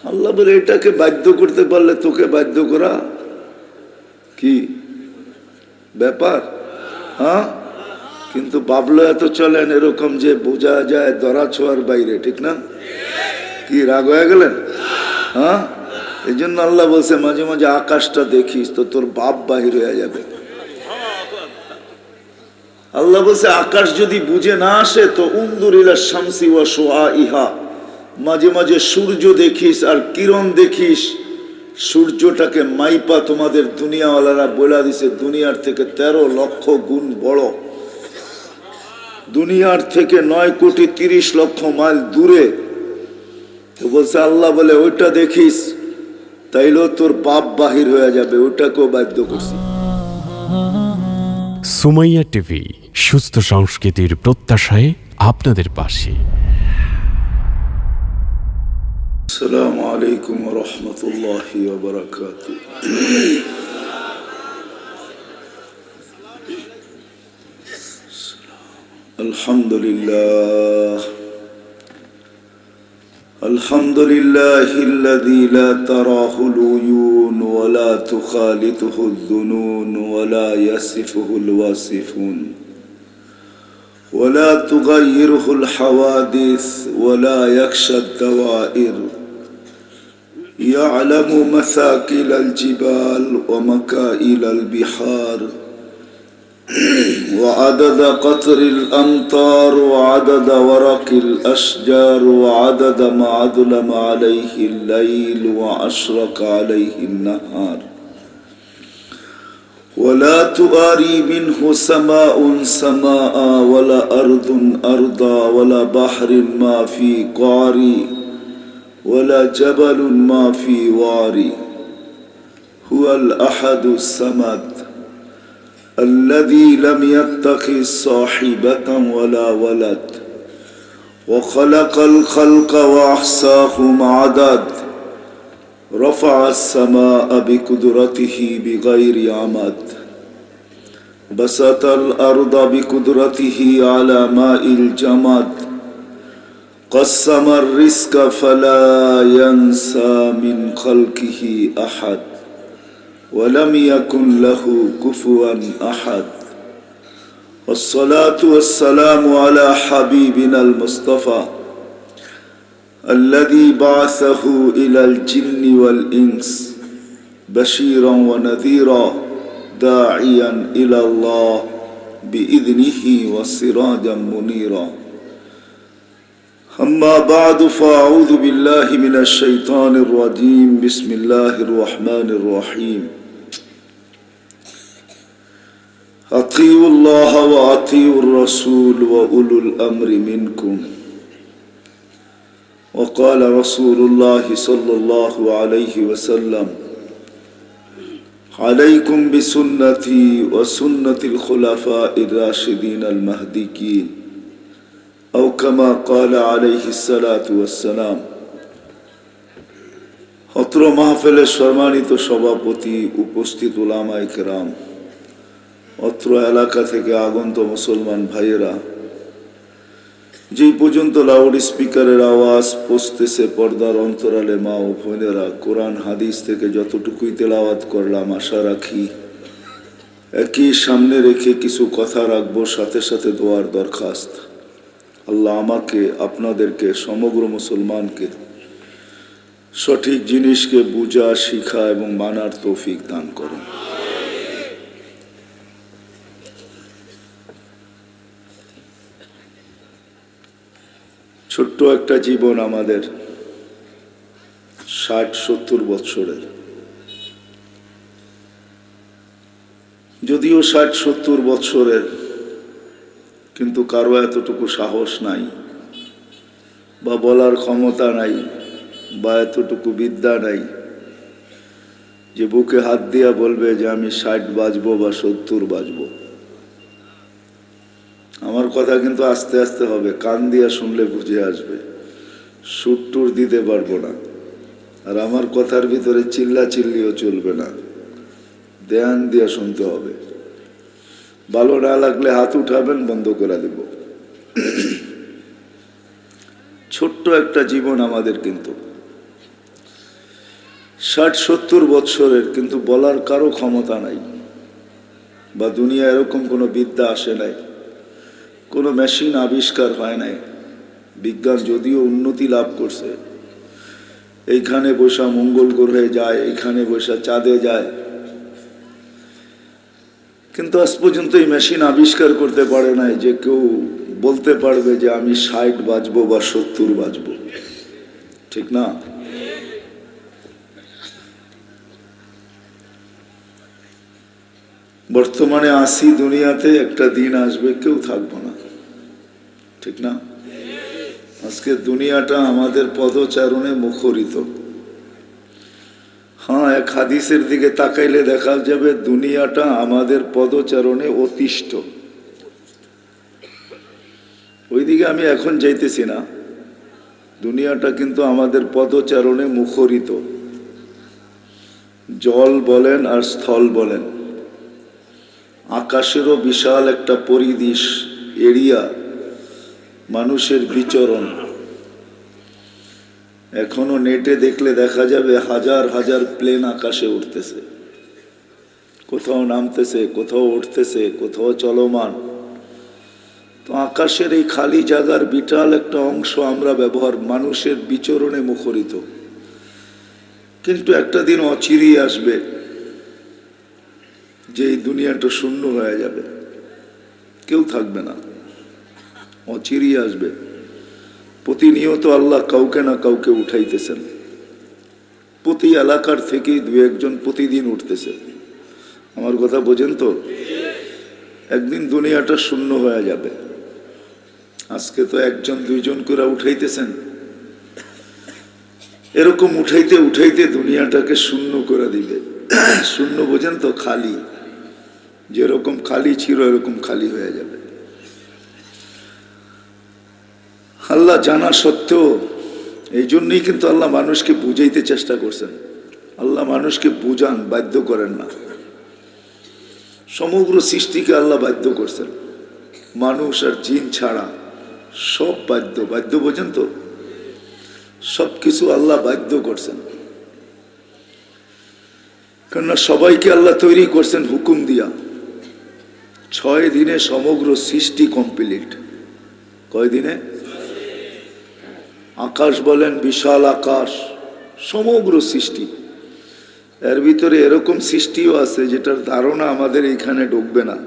আল্লাহ বলে এটাকে বাধ্য করতে পারলে তোকে বাধ্য করা কি ব্যাপার? হ্যাঁ, কিন্তু বাবলো এত চলেন এরকম যে বোঝা যায় ধরা ছোঁয়ার বাইরে, ঠিক না? কি রাগ হয়ে গেলেন? হ্যাঁ, এই জন্য আল্লাহ বলছে মাঝে মাঝে আকাশটা দেখিস তো তোর বাপ বাহির হয়ে যাবে। আল্লাহ বলছে আকাশ যদি বুঝে না আসে তো উন্দুরিলা শামসি ওয়া শুআইহা, মাঝে মাঝে সূর্য দেখিস আর কিরণ দেখিস। সূর্যটাকে মাইপা তোমাদের দুনিয়াওয়ালারা বলে দিছে দুনিয়ার থেকে 13 লক্ষ গুণ বড়, দুনিয়ার থেকে 9,30,00,000 মাইল দূরে। তো বলছে আল্লাহ বলে ওইটা দেখিস তাইলেও তোর বাপ বাহির হয়ে যাবে, ওইটাকেও বাধ্য করছি। সুমাইয়া টিভি, সুস্থ সংস্কৃতির প্রত্যাশায় আপনাদের পাশে। আসসালামু আলাইকুম ওয়া রাহমাতুল্লাহি ওয়া বারাকাতুহু। আলহামদুলিল্লাহ আলহামদুলিল্লাহিল্লাযী লা তারাহুল উয়ুন ওয়া লা তুখালিতুহুল যুনুন ওয়া লা ইয়াসিফুহুল ওয়াসিফুন ওয়া লা তুগায়্যিরুহুল হাওয়াদিস ওয়া লা ইয়াখশাদ দাওয়াইর يعلم مثاقيل الجبال ومكائل البحار وعدد قطر الأمطار وعدد ورق الأشجار وعدد ما أظلم عليه الليل وأشرق عليه النهار ولا تواري منه سماء سماء ولا أرض أرضا ولا بحر ما في قعري ولا جبل ما في واري هو الأحد الصمد الذي لم يتخذ صاحبة ولا ولد وخلق الخلق وأحصاهم عدد رفع السماء بقدرته بغير عمد بسط الأرض بقدرته على ماء الجمد قسم الرزق فلا ينسى من خلقه أحد ولم يكن له كفوا أحد والصلاة والسلام على حبيبنا المصطفى الذي بعثه إلى الجن والإنس بشيرا ونذيرا داعيا إلى الله بإذنه وسراجا منيرا أما بعد فأعوذ بالله من الشيطان الرجيم بسم الله الرحمن الرحيم أطيعوا الله وأطيعوا الرسول وأولو الأمر منكم وقال رسول الله صلى الله عليه وسلم عليكم بسنتي وسنة الخلفاء الراشدين المهديين أو كما قال عليه الصلاة والسلام। অত্র মাহফিলের সম্মানিত সভাপতি, উপস্থিত উলামায়ে কেরাম, অত্র এলাকা থেকে আগত মুসলমান ভাইয়েরা, যেই পর্যন্ত লাউড স্পিকারের আওয়াজ পৌঁছতেছে পর্দার অন্তরালে মা ও বোনেরা, কোরআন হাদিস থেকে যতটুকুই তেলাওয়াত করলাম আশা রাখি একই সামনে রেখে কিছু কথা রাখবো, সাথে সাথে দোয়ার দরখাস্ত। আল্লাহ আমাকে, আপনাদেরকে, সমগ্র মুসলমানকে সঠিক জিনিসকে বুঝা, শিখা এবং মানার তৌফিক দান করেন। ছোট্ট একটা জীবন আমাদের, 60-70 বৎসরের। যদিও 60-70 বৎসরের, কিন্তু কারো এতটুকু সাহস নাই বা বলার ক্ষমতা নাই বা এতটুকু বিদ্যা নাই যে বুকে হাত দিয়া বলবে যে আমি 60 বাজবো বা 70 বাজবো। আমার কথা কিন্তু আস্তে আস্তে হবে, কান দিয়া শুনলে বুঝে আসবে, সুর টুর দিতে পারবো না। আর আমার কথার ভিতরে চিল্লা চিল্লিও চলবে না, ধ্যান দিয়া শুনতে হবে। ভালো না লাগলে হাত উঠাবেন, বন্ধ করে দেব। ছোট্ট একটা জীবন আমাদের, কিন্তু 60-70 বৎসরের, কিন্তু বলার কারো ক্ষমতা নাই, বা দুনিয়া এরকম কোনো বিদ্যা আসে নাই, কোনো মেশিন আবিষ্কার হয় নাই। বিজ্ঞান যদিও উন্নতি লাভ করছে, এইখানে বসা মঙ্গল গ্রহে যায়, এইখানে বসা চাঁদে যায়, কিন্তু আজ পর্যন্ত এই মেশিন আবিষ্কার করতে পারে নাই যে কেউ বলতে পারবে যে আমি 60 বাজবো বা 70 বাজবো, ঠিক না? বর্তমানে আসি দুনিয়াতে, একটা দিন আসবে কেউ থাকবো না, ঠিক না? আজকে দুনিয়াটা আমাদের পদচারণে মুখরিত। হ্যাঁ, এক হাদিসের দিকে তাকাইলে দেখা যাবে দুনিয়াটা আমাদের পদচারণে অতিষ্ঠ। ওইদিকে আমি এখন যাইতেছি না, দুনিয়াটা কিন্তু আমাদের পদচারণে মুখরিত। জল বলেন আর স্থল বলেন, আকাশেরও বিশাল একটা পরিধিশ এরিয়া, মানুষের বিচরণ। এখনো নেটে দেখলে দেখা যাবে হাজার হাজার প্লেন আকাশে উঠতেছে, কোথাও নামতেছে, কোথাও উঠতেছে, কোথাও চলমান। তো আকাশের এই খালি জায়গার বিশাল একটা অংশ আমরা ব্যবহার, মানুষের বিচরণে মুখরিত। কিন্তু একটা দিন অচিরেই আসবে যে এই দুনিয়াটা শূন্য হয়ে যাবে, কেউ থাকবে না, অচিরেই আসবে। প্রতিনিয়ত আল্লাহ কাউকে না কাউকে উঠাইতেছেন, প্রতি এলাকার থেকেই 2-1 প্রতিদিন উঠতেছে। আমার কথা বোঝেন তো? একদিন দুনিয়াটা শূন্য হয়ে যাবে। আজকে তো 1-2 করে উঠাইতেছেন, এরকম উঠাইতে উঠাইতে দুনিয়াটাকে শূন্য করে দিবে। শূন্য বোঝেন তো? খালি, যেরকম খালি ছিল এরকম খালি হয়ে যাবে। আল্লাহ জানা সত্ত্বেও, এই জন্যই কিন্তু আল্লাহ মানুষকে বুঝাইতে চেষ্টা করছেন। আল্লাহ মানুষকে বুঝান, বাধ্য করেন না। সমগ্র সৃষ্টিকে আল্লাহ বাধ্য করছেন, মানুষ আর জিন ছাড়া সব বাধ্য। বাধ্য বোঝেন তো? সবকিছু আল্লাহ বাধ্য করছেন, কেননা সবাইকে আল্লাহ তৈরি করছেন হুকুম দিয়া। 6 দিনে সমগ্র সৃষ্টি কমপ্লিট। কয় দিনে? আকাশ বলেন, বিশাল আকাশ, সমগ্র সৃষ্টি। এর ভিতরে এরকম সৃষ্টিও আছে যেটার ধারণা আমাদের এইখানে ঢুকবে না,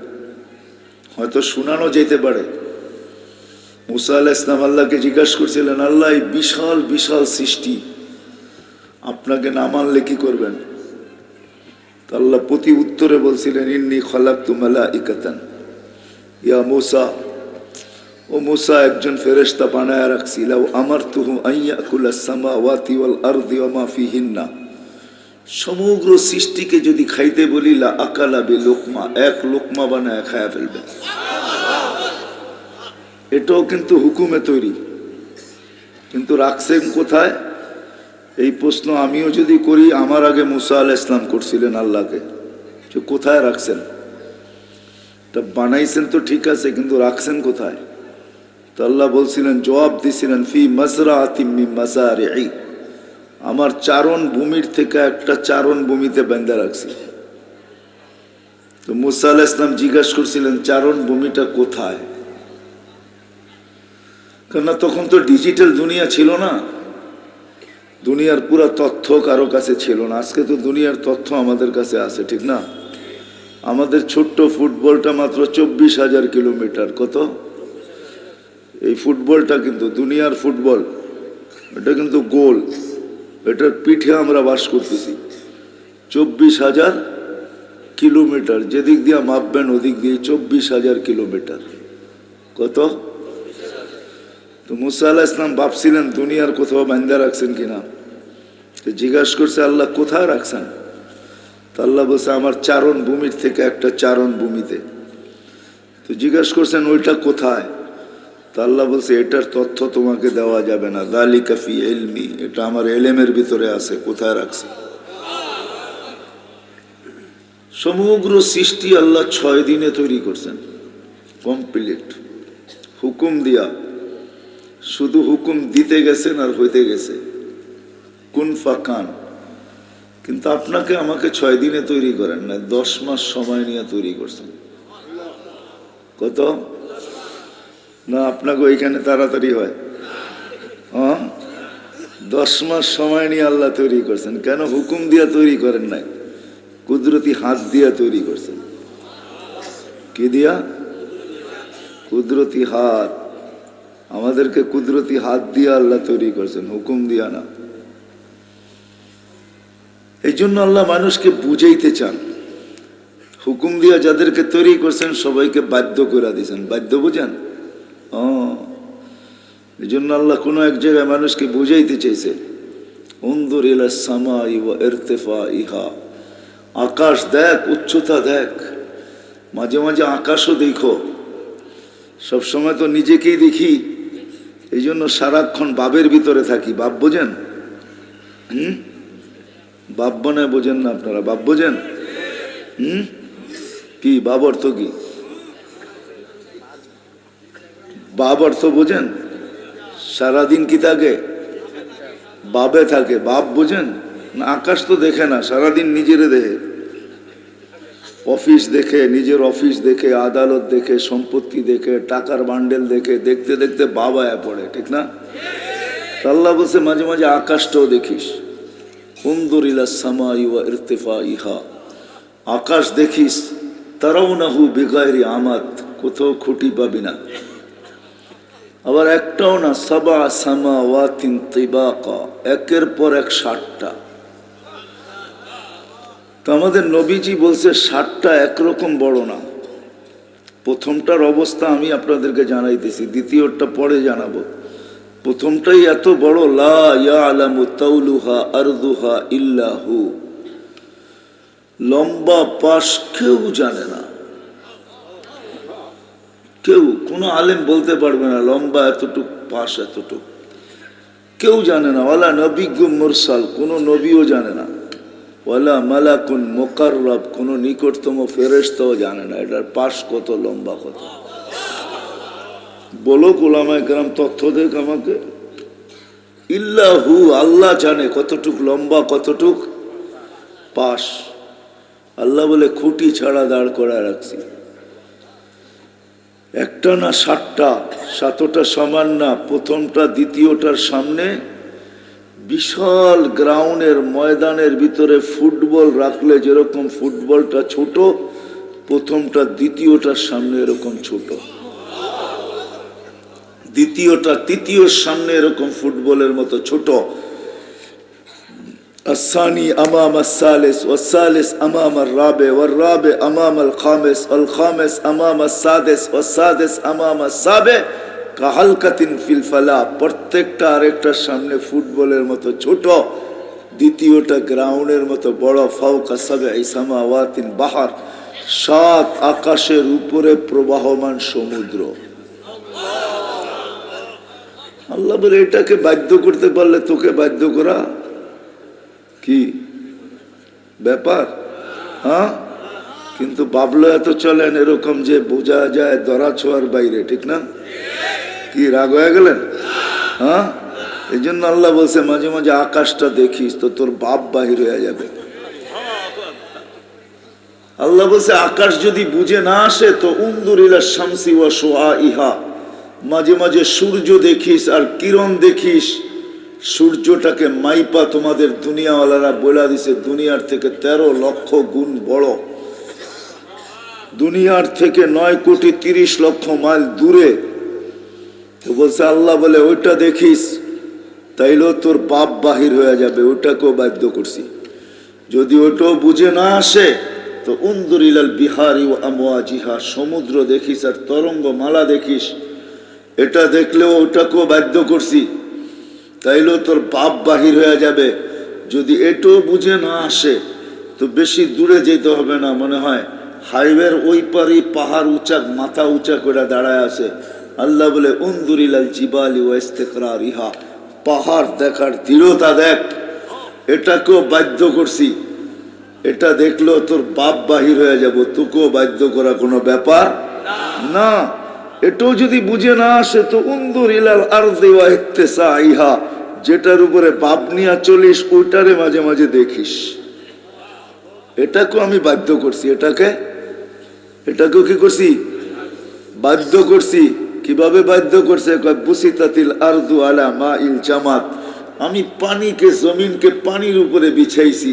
হয়তো শোনানো যেতে পারে। মুসা আলাইহিস সালাম আল্লাহকে জিজ্ঞাসা করছিলেন, আল্লাহ এই বিশাল বিশাল সৃষ্টি আপনাকে না মানলে কি করবেন? আল্লাহ প্রতি উত্তরে বলছিলেন, ইন্নী খালাকতু মালাইকাতান ইয়া মুসা, ও মুসা, একজন ফেরেশতা বানায়া রাখছি। লাউ আমারতুহু আন ইয়াকুলাস সামাওয়াতি ওয়াল আরদি ওয়া মা ফিহিন্না, সমগ্র সৃষ্টিকে যদি খাইতে বলি, লা আকালা বিলুকমা, এক লোকমা বানায়া খায়া ফেলবে। এটাও কিন্তু হুকুমে তৈরি, কিন্তু রাখছেন কোথায়? এই প্রশ্ন আমিও যদি করি, আমার আগে মুসা আলাইহিস সালাম করছিলেন আল্লাহকে, যে কোথায় রাখছেন? তা বানাইছেন তো ঠিক আছে, কিন্তু রাখছেন কোথায়? তো আল্লাহ বলছিলেন, জবাব দিছিলেন, ফি মাজরাআতিম মিন মাজারিই, আমার চারণ ভূমির থেকে একটা চারণ ভূমিতে বাঁধা রাখছি। তো মুসা আলাইহিস সালাম জিজ্ঞাসা করছিলেন, চারণ ভূমিটা কোথায়? কেননা তখন তো ডিজিটাল দুনিয়া ছিল না, দুনিয়ার পুরা তথ্য কারো কাছে ছিল না। আজকে তো দুনিয়ার তথ্য আমাদের কাছে আছে, ঠিক না? আমাদের ছোট্ট ফুটবলটা মাত্র 24,000 কিলোমিটার। কত? এই ফুটবলটা কিন্তু দুনিয়ার ফুটবল, এটা কিন্তু গোল, এটার পিঠে আমরা বাস করতেছি। 24,000 কিলোমিটার, যেদিক দিয়ে মাপবেন ওদিক দিয়ে 24,000 কিলোমিটার। কত? তো মুসা আলাইহিস সালাম ভাবছিলেন দুনিয়ার কোথাও বান্ধা রাখছেন কিনা। তো জিজ্ঞাসা করছে, আল্লাহ কোথায় রাখছেন? তো আল্লাহ বলছে, আমার চারণ ভূমির থেকে একটা চারণ ভূমিতে। তো জিজ্ঞাসা করছেন, ওইটা কোথায়? তো আল্লাহ বলছে, এটার তথ্য তোমাকে দেওয়া যাবে না, যালিকা ফি ইলমি, এটা আমার এলেমের ভিতরে আছে, কোথায় রাখছে। সমগ্র সৃষ্টি আল্লাহ 6 দিনে তৈরি করছেন, কমপ্লিট, হুকুম দিয়া। শুধু হুকুম দিতে গেছেন আর হইতে গেছে, কুন ফাকান। কিন্তু আপনাকে আমাকে 6 দিনে তৈরি করেন না, 10 মাস সময় নিয়ে তৈরি করছেন। কত না আপনাকে ওইখানে তাড়াতাড়ি হয়? হ্যাঁ, 10 মাস সময় নিয়ে আল্লাহ তৈরি করছেন। কেন? হুকুম দিয়া তৈরি করেন নাই, কুদরতি হাত দিয়া তৈরি করছেন। কি দিয়া? কুদরতি হাত। আমাদেরকে কুদরতি হাত দিয়ে আল্লাহ তৈরি করছেন, হুকুম দিয়া না। এই জন্য আল্লাহ মানুষকে বুঝাইতে চান। হুকুম দিয়া যাদেরকে তৈরি করছেন সবাইকে বাধ্য করে দিয়েছেন। বাধ্য বুঝেন? এই জন্য আল্লাহ কোনো এক জায়গায় মানুষকে বুঝাইতে চাইছে, উনজুর ইলা সামাই ওয়া ইরতিফাইহা, আকাশ দেখ, উচ্চতা দেখ। মাঝে মাঝে আকাশও দেখো। সবসময় তো নিজেকেই দেখি, এই জন্য সারাক্ষণ বাবের ভিতরে থাকি। বাপ বোঝেন? বাপ বনে বোঝেন না আপনারা? বাপ বোঝেন? কি বাপ অর্থ কি? বাপ অর্থ বোঝেন? সারাদিন কি থাকে? বাবে থাকে। বাপ বোঝেন না? আকাশ তো দেখে না, সারাদিন নিজেরে দেখে। অফিস দেখে, নিজের অফিস দেখে, আদালত দেখে, সম্পত্তি দেখে, টাকার বান্ডেল দেখে, দেখতে দেখতে বাবা পড়ে, ঠিক না? আল্লাহ বলছে মাঝে মাঝে আকাশটাও দেখিস। উনজুর ইলা সামাই ওয়া ইরতিফাইহা, আকাশ দেখিস। তারাউনাহু বিগাইরি আমাদ, কোথাও খুঁটি পাবি না। আবার একটাও না, সাবা সামাওয়াতিন তিবাকা, একের পর এক 60টা। তো আমাদের নবীজি বলছে 60টা একরকম বড় না। প্রথমটার অবস্থা আমি আপনাদেরকে জানাইতেছি, দ্বিতীয়টা পরে জানাবো। প্রথমটাই এত বড়, লা ইয়ালামু তাউলুহা আরদুহা ইল্লাহু, লম্বা পাশ কেউ জানে না। কেউ, কোনো আলেম বলতে পারবে না লম্বা এতটুক, পাশ এতটুক, কেউ জানে না। ওয়ালা নবিয়্যুম মুরসাল, কোনো নবীও জানে না। ওয়ালা মালাকুন মুকাররাব, কোনো নিকটতম ফেরেশতাও জানে না এটার পাশ কত, লম্বা কত। বলো উলামায়ে কেরাম, তথ্য দেখ আমাকে। ইল্লাহু, আল্লাহ জানে কতটুক লম্বা, কতটুক পাশ। আল্লাহ বলে খুঁটি ছাড়া দাঁড় করায় রাখছি। একটা না 60টা, 7টা সমান না। প্রথমটা দ্বিতীয়টার সামনে বিশাল গ্রাউন্ডের ময়দানের ভিতরে ফুটবল রাখলে যেরকম ফুটবলটা ছোট, প্রথমটা দ্বিতীয়টার সামনে এরকম ছোট, দ্বিতীয়টা তৃতীয়র সামনে এরকম ফুটবলের মতো ছোট। الثاني أمام الثالث والثالث أمام الرابع والرابع أمام الخامس والخامس أمام السادس والسادس أمام السابع كحلقة في الفلاة। প্রত্যেকটা আরেকটার সামনে ফুটবলের মতো ছোট, দ্বিতীয়টা গ্রাউন্ডের মতো বড়। ফাওকা সাবঈ সামাওয়াতিন বাহার, 7 আকাশের উপরে প্রবাহমান সমুদ্র। আল্লাহ বলে এটাকে বাধ্য করতে পারলে তোকে বাধ্য করা কি ব্যাপার? হ্যাঁ, কিন্তু বাবলো এত চলেন এরকম যে বোঝা যায় ধরা ছোঁয়ার বাইরে, ঠিক না? কি রাগ হয়ে গেলেন? হ্যাঁ, এই জন্য আল্লাহ বলছে মাঝে মাঝে আকাশটা দেখিস তো তোর বাপ বাহির হয়ে যাবে। আল্লাহ বলছে আকাশ যদি বুঝে না আসে তো উনজুর ইলা শামসি ওয়া শুআইহা, মাঝে মাঝে সূর্য দেখিস আর কিরণ দেখিস। সূর্যটাকে মাইপা তোমাদের দুনিয়াওয়ালারা বলে দিছে দুনিয়ার থেকে 13 লক্ষ গুণ বড়, দুনিয়ার থেকে 9,30,00,000 মাইল দূরে। তো বলছে আল্লাহ বলে ওইটা দেখিস, তাইলেও তোর বাপ বাহির হয়ে যাবে, ওইটাকেও বাধ্য করছি। যদি ওইটাও বুঝে না আসে তো উনজুর ইলাল বিহারি ওয়া আমওয়াজিহা, সমুদ্র দেখিস আর তরঙ্গ মালা দেখিস। এটা দেখলেও ওটাকেও বাধ্য করছি, তাইলেও তোর বাপ বাহির হয়ে যাবে। যদি এটাও বুঝে না আসে তো বেশি দূরে যেতে হবে না, মনে হয় হাইওয়ের ওই পারে পাহাড় উঁচা, মাথা উঁচা করে দাঁড়ায় আছে। আল্লাহ বলে উনজুর ইলাল জিবালি ওয়া ইস্তিকরারিহা, পাহাড় দেখার দৃঢ়তা দেখ। এটাকেও বাধ্য করছি, এটা দেখলেও তোর বাপ বাহির হয়ে যাব, তোকেও বাধ্য করা কোনো ব্যাপার না। এটাও যদি বুঝে না আসে তো উনজুর ইলাল আরদি ওয়া ইত্তিসাইহা, যেটার উপরে বাপ নিয়া চলিস ওইটারে মাঝে মাঝে দেখিস। এটাকেও আমি বাধ্য করছি, এটাকেও কি করছি? বাধ্য করছি। কিভাবে বাধ্য করছে? বুসিতাতিল আরদু আলা মাইল জামাত, আমি পানিকে, জমিনকে পানির উপরে বিছাইছি।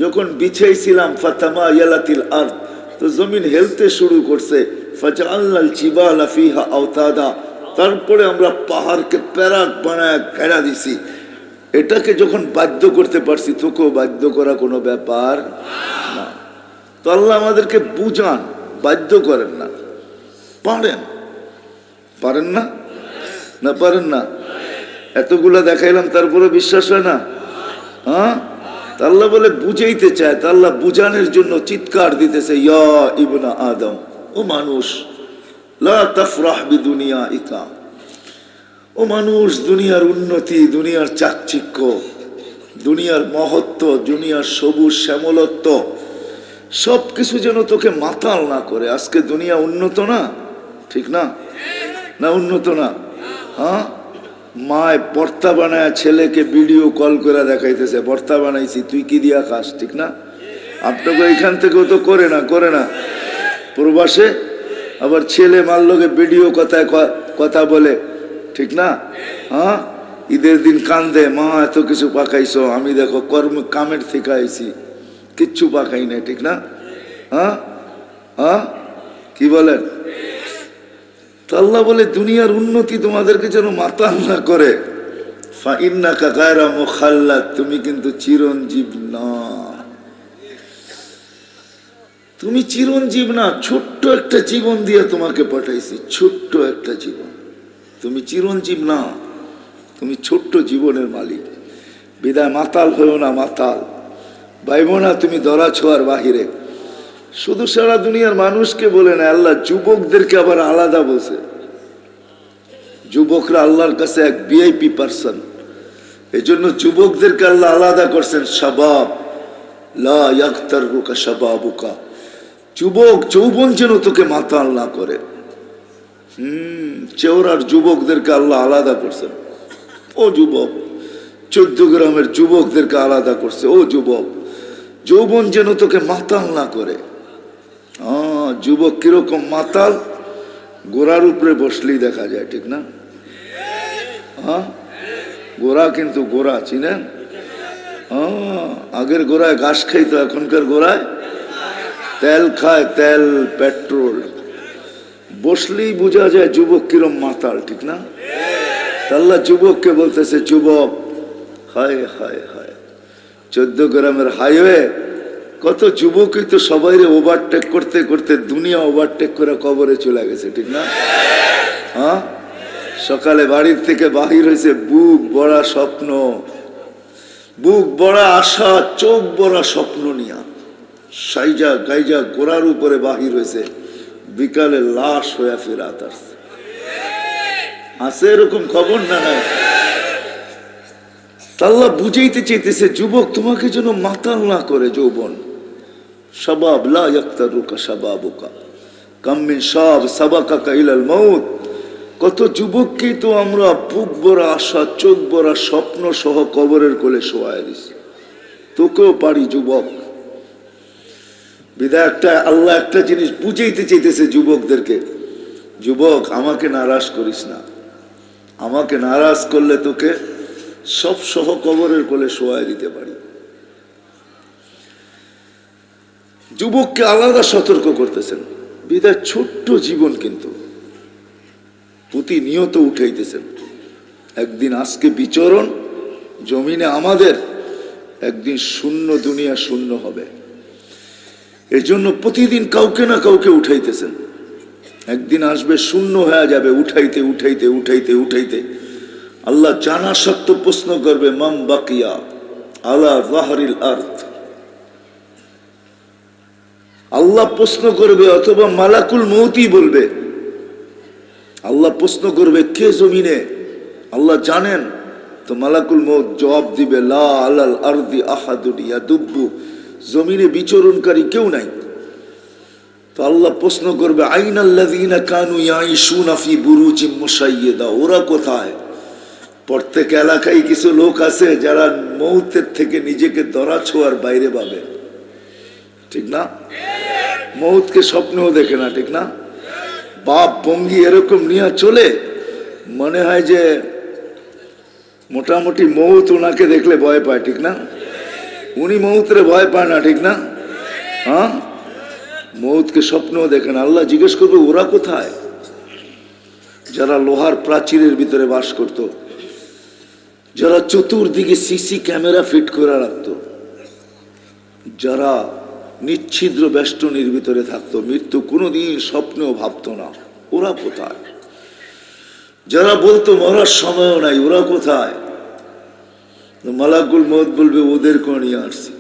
যখন বিছাইছিলাম ফাতামা ইয়ালাতিল আরদ, তো জমিন হেলতে শুরু করছে। ফাজআলনাল জিবালা ফিহা আওতাদা, তারপরে আমরা পাহাড়কে প্যারাক বানায় ঘেরা দিছি। এটাকে যখন বাধ্য করতে পারছি, তোকেও বাধ্য করা কোনো ব্যাপার না। তো আল্লাহ আমাদেরকে বুঝান, বাধ্য করেন না। পারেন না? না পারেন না? এতগুলা দেখাইলাম তারপরে বিশ্বাস হয় না? হ্যাঁ, আল্লাহ বলে বুঝাইতে চায়, তা আল্লাহ বুঝানোর জন্য চিৎকার দিতেছে, ইয়া ইবনা আদম, ও মানুষ, লা তাফরাহ বিদুনিয়াইকা, ও মানুষ, দুনিয়ার উন্নতি, দুনিয়ার চাকচিক্য, দুনিয়ার মহত্ব, দুনিয়ার সবুজ শ্যামলত্ব সবকিছু যেন তোকে মাতাল না করে। আজকে দুনিয়া উন্নত না, ঠিক না? না উন্নত না? হ্যাঁ, মায় ভর্তা বানায় ছেলেকে ভিডিও কল করে দেখাইতেছে, ভর্তা বানাইছি, তুই কি দিয়া খাস, ঠিক না? আপনাকে এখান থেকেও তো করে না প্রবাসে আবার ছেলে মাল্লকে ভিডিও কথা বলে, ঠিক না? হ্যাঁ, ঈদের দিন কান্দে, মা এত কিছু পাকাইছো, আমি দেখো কামের থেকে আইছি, কিচ্ছু পাকাই নাই, ঠিক না? হ্যাঁ হ্যাঁ, কি বলেন? আল্লাহ বলে দুনিয়ার উন্নতি তোমাদেরকে যেন মাতাল না করে। ফাইন্নাকা গায়রা মুখাল্লাদ, তুমি কিন্তু চিরঞ্জীব না। তুমি চিরঞ্জীব না, ছোট্ট একটা জীবন দিয়ে তোমাকে পাঠাইছি, ছোট্ট একটা জীবন। তুমি চিরঞ্জীব না, তুমি ছোট্ট জীবনের মালিক। বিদায় মাতাল হয়েও না, মাতাল ভাইব না তুমি ধরা ছোঁয়ার বাহিরে। শুধু সারা দুনিয়ার মানুষকে বলে না, আল্লাহ যুবকদেরকে আবার আলাদা বলছে। যুবকরা আল্লাহর কাছে এক ভিআইপি পার্সন, এই জন্য যুবকদেরকে আল্লাহ আলাদা করছেন। শাবাব লা ইয়াগতাররুকা শাবাবুকা, যুবক যৌবন যেন তোকে মাতাল না করে। চেওরার যুবকদেরকে আল্লাহ আলাদা করছেন। ও যুবক, 14 গ্রামের যুবকদেরকে আলাদা করছে। ও যুবক, যৌবন যেন তোকে মাতাল না করে। যুবক কিরকম মাতাল? গোড়ার উপরে বসলেই দেখা যায়, ঠিক না? হ্যাঁ, গোড়া কিন্তু গোড়া চিনেন? আগের গোড়ায় ঘাস খাইতো, এখনকার গোড়ায় তেল খায়, তেল পেট্রোল। বসলেই বোঝা যায় যুবক কিরম মাতাল, ঠিক না? আল্লাহ যুবককে বলতেছে, যুবক, হায় হায় হায়, 14 গ্রামের হাইওয়ে, কত যুবকই তো সবাইরে ওভারটেক করতে করতে দুনিয়া ওভারটেক করে কবরে চলে গেছে, ঠিক না? হ্যাঁ, সকালে বাড়ির থেকে বাহির হয়েছে বুক ভরা স্বপ্ন, বুক ভরা আশা, চোখ ভরা স্বপ্ন নিয়া সাইজা গাইজা গোড়ার উপরে বাহির হয়েছে, বিকালে লাশ হয়ে ফেরাত আসছে। আছে এরকম খবর না? নাই? আল্লাহ বুঝাইতে চাইতেছে, যুবক তোমাকে যেন মাতাল না করে যৌবন। শাবাব লা ইয়াগতাররুকা শাবাবুকা, কাম মিন শাব সাবাকাকা ইলাল মাউত, কত যুবককেই তো আমরা বুক ভরা আশা, চোখ ভরা স্বপ্ন সহ কবরের কোলে শোয়ায় দিছি। তোকেও পারি যুবক। বিধায় আল্লাহ একটা জিনিস বুঝাইতে চাইতেছে যুবকদেরকে, যুবক আমাকে নারাজ করিস না, আমাকে নারাজ করলে তোকে সব সহ কবরের কোলে শোয়ায় দিতে পারি। যুবককে আলাদা সতর্ক করতেছেন। বিধায় ছোট্ট জীবন কিন্তু প্রতিনিয়ত উঠাইতেছেন। একদিন আজকে বিচরণ জমিনে আমাদের, একদিন শূন্য দুনিয়া শূন্য হবে। এই জন্য প্রতিদিন কাউকে না কাউকে উঠাইতেছেন। একদিন আসবে শূন্য হয়ে যাবে, উঠাইতে উঠাইতে উঠাইতে উঠাইতে আল্লাহ জানা সত্য প্রশ্ন করবে, মাম বাকিয়া আলা যাহরিল আরদ। আল্লাহ প্রশ্ন করবে, অথবা মালাকুল মউতই বলবে। আল্লাহ প্রশ্ন করবে, কে জমিনে? আল্লাহ জানেন। তো মালাকুল মউত জবাব দিবে, লা আলাল আরদি আহাদুন ইয়াদুব্বু, জমিনে বিচরণকারী কেউ নাই। তো আল্লাহ প্রশ্ন করবে, আইনাল্লাযীনা কানু ইয়াইশুনা ফি বুরুজিম মুশাইয়্যিদা, ওরা কোথায়? প্রত্যেক এলাকায় কিছু লোক আছে যারা মউতের থেকে নিজেকে ধরা ছোঁয়ার বাইরে পাবে। ঠিক না? মৌতকে স্বপ্নেও দেখে না, ঠিক না? বাপ ভঙ্গি এরকম নিয়ে চলে, মনে হয় যে মোটামুটি মৌত ওনাকে দেখলে ভয় পায়, ঠিক না? উনি মৌতরে ভয় পায় না, ঠিক না? হ্যাঁ, মৌতকে স্বপ্নেও দেখে না। আল্লাহ জিজ্ঞেস করবে ওরা কোথায়? যারা লোহার প্রাচীরের ভিতরে বাস করত, যারা চতুর্দিকে সিসি ক্যামেরা ফিট করে রাখত, যারা নিচ্ছিদ্র বেষ্টনীর ভিতরে থাকতো, মৃত্যু কোনোদিন স্বপ্নেও ভাবতো না, ওরা কোথায়? যারা বলতো মরার সময়ও নাই, ওরা কোথায়? মালাকুল মউত বলবে ওদের কোন নিয়ে আসছি,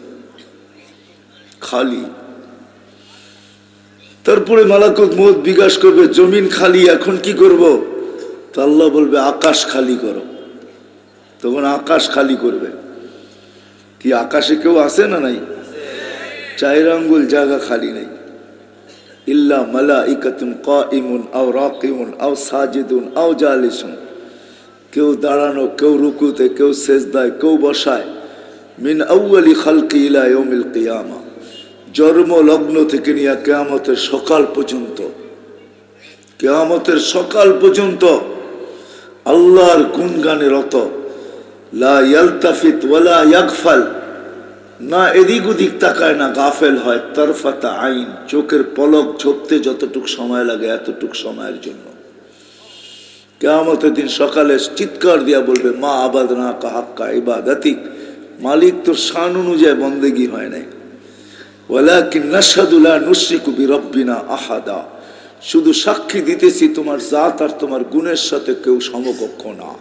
খালি। তারপরে মালাকুল মউত বিকাশ করবে জমিন খালি, এখন কি করব? তো আল্লাহ বলবে আকাশ খালি করো। তখন আকাশ খালি করবে। কি আকাশে কেউ আছে না নাই? 4 আঙ্গুল জায়গা খালি নাই। ইল্লা মালাইকাতুন কাইমুন আও রাকিউন আও সাজিদুন আও জালিসুন, কেউ দাঁড়ানো, কেউ রুকুতে, কেউ সেজদায়, কেউ বসায়। মিন আউয়ালি খালকি ইলা ইয়াউমিল কিয়ামা, জন্ম লগ্ন থেকে নিয়ে কিয়ামতের সকাল পর্যন্ত, কিয়ামতের সকাল পর্যন্ত আল্লাহর গুণগানে রত। লা ইয়ালতাফিত ওয়ালা ইয়াগফাল, না এদিক ওদিক তাকায়, না গাফেল হয়। তারফাতা আইন, চোখের পলক ঝপতে যতটুক সময় লাগে এতটুক সময়ের জন্য। কিয়ামতের দিন সকালে চিৎকার দিয়া বলবে মা আবাদনা কা হাক্কা ইবাদাতিক, মালিক তোর শান অনুযায়ী বন্দেগী হয় নাই। ওয়ালাকিন নাশহাদু লা নুশরিকু বিরাব্বিনা আহাদা, শুধু সাক্ষী দিতেছি তোমার জাত আর তোমার গুণের সাথে কেউ সমকক্ষ না।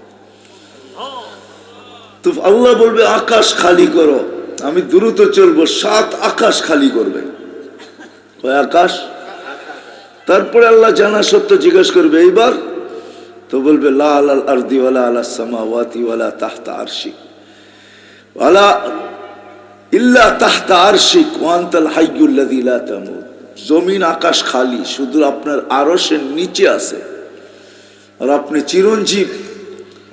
তো আল্লাহ বলবে আকাশ খালি করো, আমি দ্রুত চলবো, 7 আকাশ খালি করবে। কয় আকাশ? তারপরে আল্লাহ জানা সত্য জিজ্ঞেস করবে এইবার, তো বলবে লা আলাল আরদি ওয়ালা আলাস সামাওয়াতি ওয়ালা তাহতা আরশিক ওয়ালা ইল্লা তাহতা আরশিক ওয়া আনতাল হাইয়্যুল লাযী লা তামুত। জমিন আকাশ খালি, শুধু আপনার আরশের নিচে আছে, আর আপনি চিরঞ্জীব।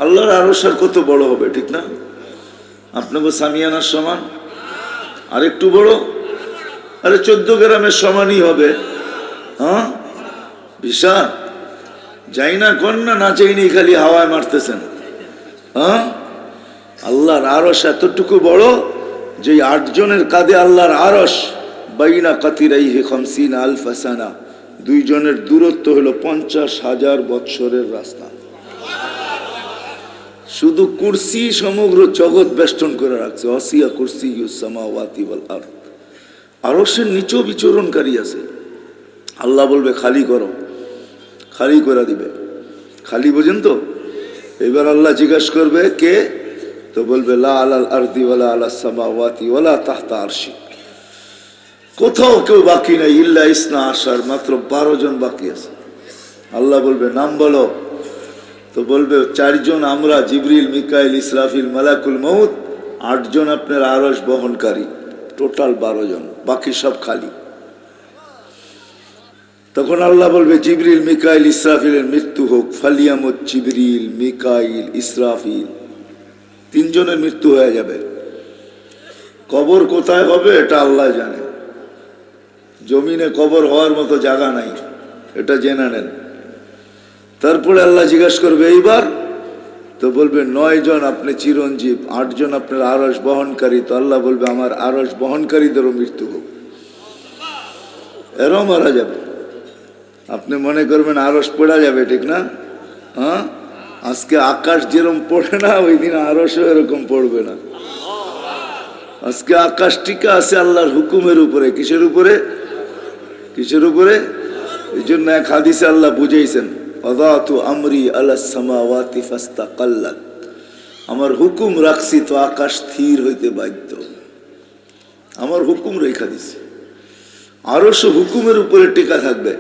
আল্লাহর আরশ আর কত বড় হবে, ঠিক না? আপনাকে সামিয়ানার সমান, আর একটু বড়, আরে 14 গ্রামের সমানই হবে। হ্যাঁ, বিশাল। যাই না কোন না চাইনি, খালি হাওয়ায় মারতেছেন। হ্যাঁ, আল্লাহর আরশ এতটুকু বড় যে 8 জনের কাঁধে আল্লাহর আরশ, বাইনা কাতিরাইহি 50 আলফ সানা, 2 জনের দূরত্ব হলো 50,000 বৎসরের রাস্তা। শুধু কুরসি সমগ্র জগৎ বেষ্টন করে রাখছে। ওয়াসিয়া কুরসিয়ুস সামাওয়াতি ওয়াল আরদ, আরশের নিচেও বিচরণকারী আছে। আল্লাহ বলবে খালি করো, খালি করে দিবে। খালি বোঝেন তো? এবার আল্লাহ জিজ্ঞাসা করবে কে? তো বলবে লা আলাল আরদি ওয়ালা আলাস সামাওয়াতি ওয়ালা তাহতা আরশি, কোথাও কেউ বাকি নাই। ইল্লা ইসনা আশার, মাত্র 12 জন বাকি আছে। আল্লাহ বলবে নাম বলো। তো বলবে 4 জন আমরা, জিবরিল, মিকাইল, ইসরাফিল, মালাকুল মউত। 8 জন আপনার আরশ বহনকারী, টোটাল 12 জন, বাকি সব খালি। তখন আল্লাহ বলবে জিবরিল, মিকাইল, ইসরাফিলের মৃত্যু হোক। ফালিয়ামত জিবরিল, মিকাইল, ইসরাফিল, 3 জনের মৃত্যু হয়ে যাবে। কবর কোথায় হবে এটা আল্লাহ জানে। জমিনে কবর হওয়ার মতো জায়গা নাই, এটা জেনে নেন। তারপরে আল্লাহ জিজ্ঞাসা করবে এইবার, তো বলবে 9 জন আপনি চিরঞ্জীব, 8 জন আপনার আরশ বহনকারী। তো আল্লাহ বলবে আমার আরশ বহনকারীদেরও মৃত্যু হোক, এরাও মারা যাবে। আপনি মনে করবেন আরশ পড়া যাবে, ঠিক না? হ্যাঁ, আজকে আকাশ যেরকম পড়ে না, ওই দিন আরশও এরকম পড়বে না। আজকে আকাশ টিকা আছে আল্লাহর হুকুমের উপরে। কিসের উপরে? কিসের উপরে? এই জন্য এক হাদিসে আল্লাহ বুঝাইছেন আযাতু আমরি আলাস সামাওয়াতি ফাস্তাকাল্লাত, আমার হুকুম রাখছি তো আকাশ স্থির হইতে বাধ্য। আমার হুকুম রেখা দিছি, আরশও হুকুমের উপরে টিকা থাকবে।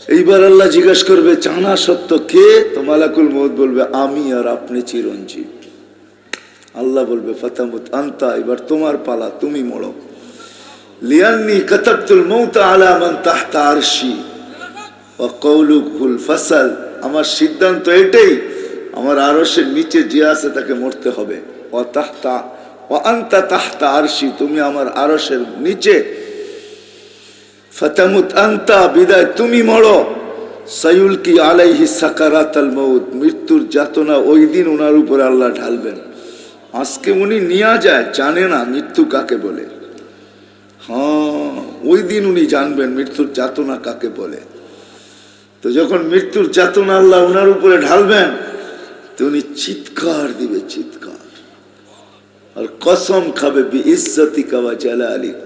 এইবার আল্লাহ জিজ্ঞাসা করবে জানা সত্য কে? তো মালাকুল মউত বলবে আমি আর আপনি চিরঞ্জীব। আল্লাহ বলবে ফাতামুত আনতা, এবার তোমার পালা, তুমি মরো। লিয়ান্নি কাতাবতুল মউত আলা মান তাহতা আরশি ওয়া কওলুহুল ফাসাল, আমার সিদ্ধান্ত এটাই, আমার আরশের নিচে যে আছে তাকে মরতে হবে। ওয়া তাহতা ওয়া আনতা তাহতা আরশি, তুমি আমার আরশের নিচে। ফাতামুত আনতা, বিদায় তুমি মরো। সায়ুলকি আলাইহি সাকারাতাল মউত, মৃত্যুর যাতনা ওই দিন ওনার উপরে আল্লাহ ঢালবেন। আজকে উনি নিয়ে যায়, জানে না মৃত্যু কাকে বলে। হ্যাঁ, ওই দিন উনি জানবেন মৃত্যুর যাতনা কাকে বলে। তো যখন মৃত্যুর যাতনা আল্লাহ ওনার উপরে ঢালবেন, তো উনি চিৎকার দিবে, চিৎকার, আর কসম খাবে বিইজ্জতিকা ওয়া জালালিক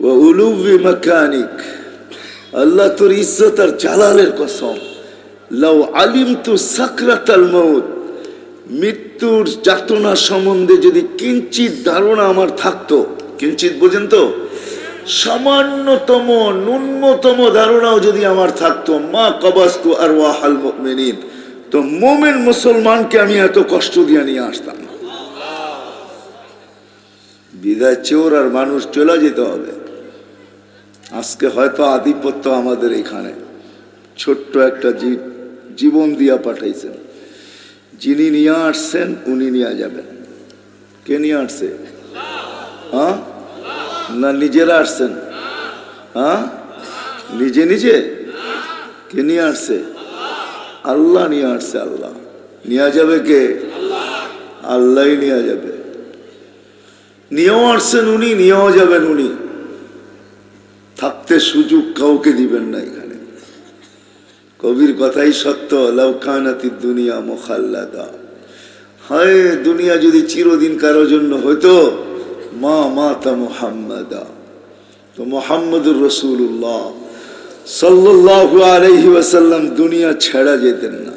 ওয়া উলুবি মাকানিক, আল্লাহ তোর ইজ্জত আর জালালের কসম, লাউ আলিমতু সাকরাতাল মউত, মৃত্যুর যাতনা সম্বন্ধে যদি কিঞ্চিত ধারণা আমার থাকতো, কিঞ্চিত বোঝেন তো, সামান্যতম ন্যূনতম ধারণাও যদি আমার থাকতো, মা কবাস্তু আরওয়াহাল মুমিনিন, তো মুমিন মুসলমানকে আমি এত কষ্ট দিয়ে নিয়ে আসতাম না। বিদায় চোর আর মানুষ চলে যেতে হবে। আজকে হয়তো আধিপত্য আমাদের এখানে, ছোট্ট একটা জীবন দিয়া পাঠাইছেন, যিনি নিয়ে আসছেন উনি নিয়ে যাবেন। কে নিয়ে আসছে? হ্যাঁ, না নিজেরা আসছেন? হ্যাঁ, নিজে নিজে? কে নিয়ে আসছে? আল্লাহ নিয়ে আসছে। আল্লাহ নিয়ে যাবে কে? আল্লাহই নিয়ে যাবে। নিয়েও আসছেন উনি, নিয়েও যাবেন উনি। থাকতে সুযোগ কাউকে দিবেন না এখানে। কবির কথাই সত্য, লাউ কানাতিদ দুনিয়া মুখাল্লাদা, হায় দুনিয়া যদি চিরদিন কারোর জন্য হইতো, মা মাতা মুহাম্মাদা, তো মুহাম্মদুর রাসূলুল্লাহ সাল্লাল্লাহু আলাইহি ওয়াসাল্লাম দুনিয়া ছেড়া যেতেন না।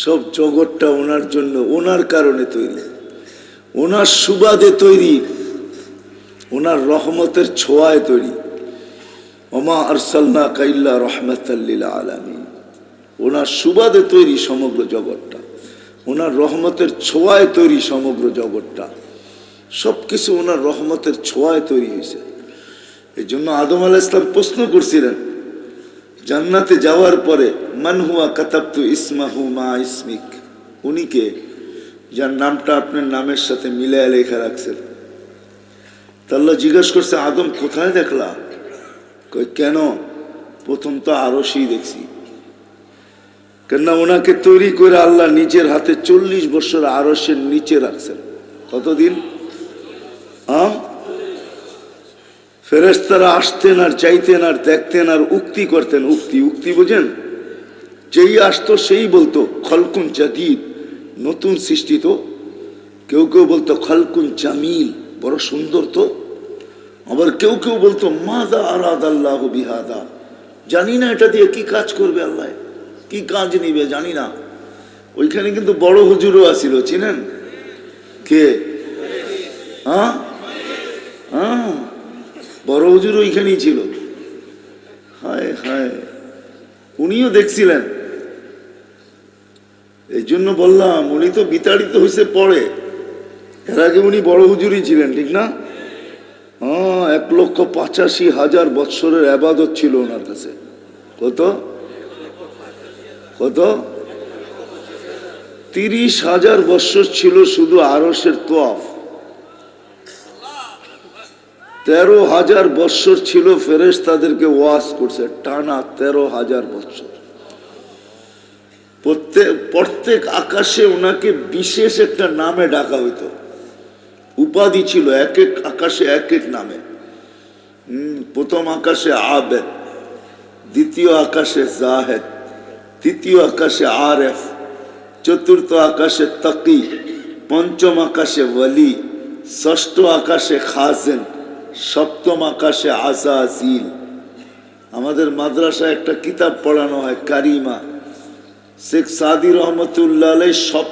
সব জগৎটা ওনার জন্য, ওনার কারণে তৈরি, ওনার সুবাদে তৈরি, ওনার রহমতের ছোঁয়ায় তৈরি। ওমা আরসালনাকা ইল্লা রাহমাতাল লিল আলামিন, ওনার সুবাদে তৈরি সমগ্র জগৎটা, ওনার রহমতের ছোঁয়ায় তৈরি সমগ্র জগৎটা। সবকিছু ওনার রহমতের ছোঁয়ায় তৈরি হয়েছে। এই জন্য আদম আলাইহিস সালাম প্রশ্ন করছিলেন জান্নাতে যাওয়ার পরে, মান হুয়া কাতাবতু ইসমাহু মা ইসমিক, উনি কে যার নামটা আপনার নামের সাথে মিলায় লেখা রাখছেন। তা আল্লাহ জিজ্ঞাসা করছে, আদম কোথায় দেখলা? কই কেন? প্রথম তো আরশই দেখছি। কেননা ওনাকে তৈরি করে আল্লাহ নিজের হাতে 40 বছর আরশের নিচে রাখছেন। কতদিন? ফেরেশতারা আসতেন আর চাইতেন আর দেখতেন আর উক্তি করতেন। উক্তি, উক্তি বুঝেন? যেই আসতো সেই বলতো খলকুন জাদীদ, নতুন সৃষ্টি তো। কেউ কেউ বলতো খলকুন জামিল, বড় সুন্দর তো। আবার কেউ কেউ বলতো মাযা আরাদাল্লাহু বিহাদা, জানি না এটা দিয়ে কি কাজ করবে আল্লাহ, কি কাজ নিবে জানি না। ওইখানে কিন্তু বড় হুজুরও আসিল, চিনেন? কে? হ্যাঁ হ্যাঁ, বড় হুজুর ওইখানেই ছিল। হায় হায়, উনিও দেখছিলেন। এই জন্য বললাম উনি তো বিতাড়িত হয়েছে পরে, এর আগে উনি বড় হুজুরই ছিলেন, ঠিক না? হ্যাঁ, 1,85,000 বৎসরের ইবাদত ছিল ওনার কাছে। কত কত? 30,000 বৎসর ছিল শুধু আরশের তোয়াফ। 13,000 বৎসর ছিল ফেরেশতাদেরকে ওয়াজ করছে টানা, 13,000 বৎসর। প্রত্যেক আকাশে ওনাকে বিশেষ একটা নামে ডাকা হইতো, উপাধি ছিল, এক এক আকাশে এক এক নামে। প্রথম আকাশে আবেদ, দ্বিতীয় আকাশে জাহেদ, তৃতীয় আকাশে আরেফ, চতুর্থ আকাশে তাকি, পঞ্চম আকাশে ওয়ালি, ষষ্ঠ আকাশে খাজেন, সপ্তম আকাশে আজাজিল। আমাদের মাদ্রাসায় একটা কিতাব পড়ানো হয় কারিমা, শেখ সাদি রহমতুল্লাহ আলাইহি সব